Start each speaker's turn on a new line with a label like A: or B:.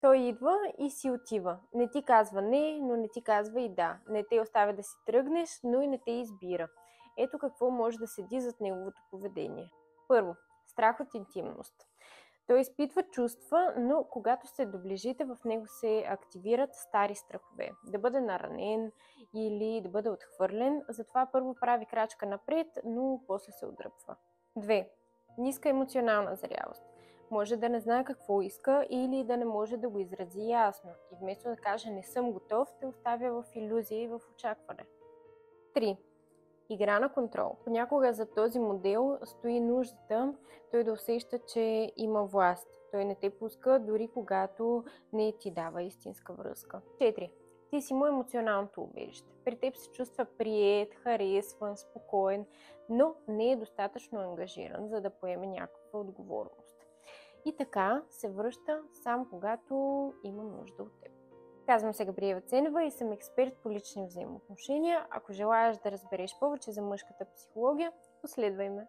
A: Той идва и си отива. Не ти казва не, но не ти казва и да. Не те оставя да си тръгнеш, но и не те избира. Ето какво може да седи зад неговото поведение. Първо, страх от интимност. Той изпитва чувства, но когато се доближите, в него се активират стари страхове. Да бъде наранен или да бъде отхвърлен, затова първо прави крачка напред, но после се отдръпва. 2. Ниска емоционална зрялост. Може да не знае какво иска или да не може да го изрази ясно и вместо да каже не съм готов, те оставя в илюзия и в очакване. 3. Игра на контрол. Понякога за този модел стои нуждата той да усеща, че има власт. Той не те пуска дори когато не ти дава истинска връзка. 4. Ти си му емоционалното убежище. При теб се чувства приет, харесван, спокоен, но не е достатъчно ангажиран, за да поеме някаква отговорност. И така се връща само когато има нужда от теб. Казвам се Габриела Ценева и съм експерт по лични взаимоотношения. Ако желаеш да разбереш повече за мъжката психология, последвай ме.